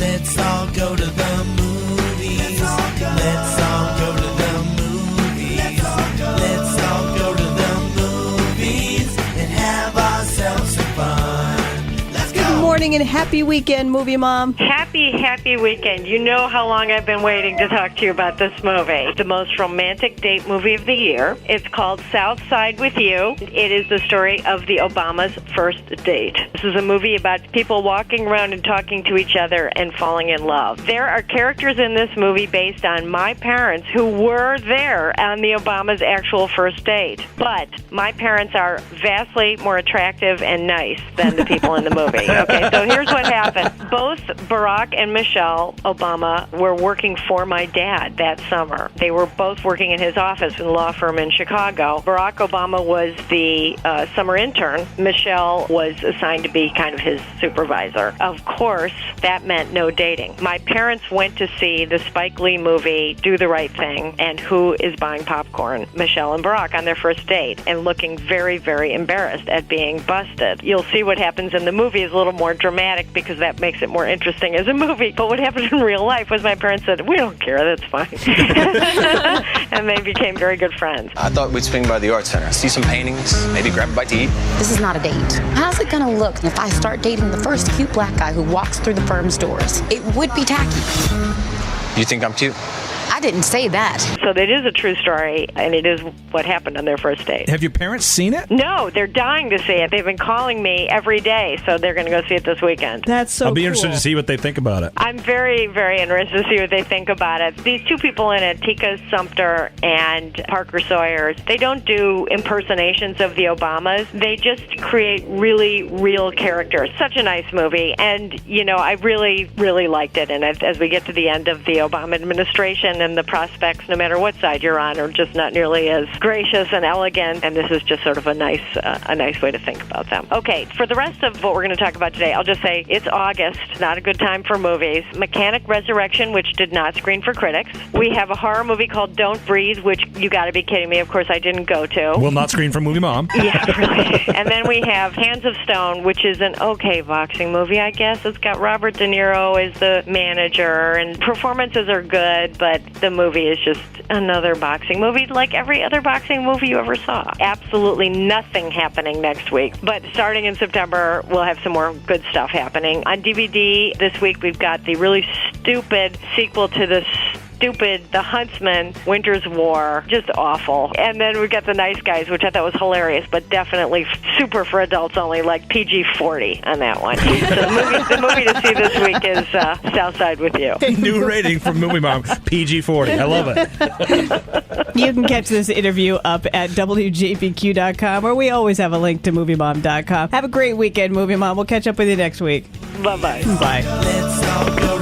Let's all go to the movies. Let's all go to the movies. Let's all go to the movies and have ourselves some fun. Let's go. Good morning and happy weekend, Movie Mom. Happy weekend. You know how long I've been waiting to talk to you about this movie. The most romantic date movie of the year. It's called Southside with You. It is the story of the Obamas' first date. This is a movie about people walking around and talking to each other and falling in love. There are characters in this movie based on my parents who were there on the Obamas' actual first date. But my parents are vastly more attractive and nice than the people in the movie. Okay, so here's what happened. Both Barack and Michelle Obama were working for my dad that summer. They were both working in his office in a law firm in Chicago. Barack Obama was the summer intern. Michelle was assigned to be kind of his supervisor. Of course, that meant no dating. My parents went to see the Spike Lee movie, Do the Right Thing, and Who is Buying Popcorn? Michelle and Barack on their first date, and looking very, very embarrassed at being busted. You'll see what happens in the movie is a little more dramatic because that makes it more interesting as a movie. But what happened in real life was my parents said, we don't care, that's fine. And they became very good friends. I thought we'd swing by the art center, see some paintings, maybe grab a bite to eat. This is not a date. How's it gonna look if I start dating the first cute black guy who walks through the firm's doors? It would be tacky. You think I'm cute? I didn't say that. So it is a true story, and it is what happened on their first date. Have your parents seen it? No, they're dying to see it. They've been calling me every day, so they're going to go see it this weekend. That's so I'll be cool. interested to see what they think about it. I'm very, very interested to see what they think about it. These two people in it, Tika Sumpter and Parker Sawyers, they don't do impersonations of the Obamas. They just create really real characters. Such a nice movie, and, you know, I really, really liked it. And as we get to the end of the Obama administration and the prospects, no matter what side you're on, are just not nearly as gracious and elegant, and this is just sort of a nice way to think about them. Okay, for the rest of what we're going to talk about today, I'll just say it's August, not a good time for movies. Mechanic Resurrection, which did not screen for critics. We have a horror movie called Don't Breathe, which you got to be kidding me. Of course, I didn't go to. Will not screen for Movie Mom. Yeah, really. And then we have Hands of Stone, which is an okay boxing movie, I guess. It's got Robert De Niro as the manager, and performances are good, but the movie is just another boxing movie like every other boxing movie you ever saw. Absolutely nothing happening next week. But starting in September, we'll have some more good stuff happening. On DVD this week, we've got the really stupid sequel to the The Huntsman, Winter's War, just awful. And then we got The Nice Guys, which I thought was hilarious, but definitely super for adults only, like PG-40 on that one. So the movie to see this week is Southside with You. New rating from Movie Mom, PG-40. I love it. You can catch this interview up at WJPQ.com, where we always have a link to MovieMom.com. Have a great weekend, Movie Mom. We'll catch up with you next week. Bye-bye. Bye. Let's all go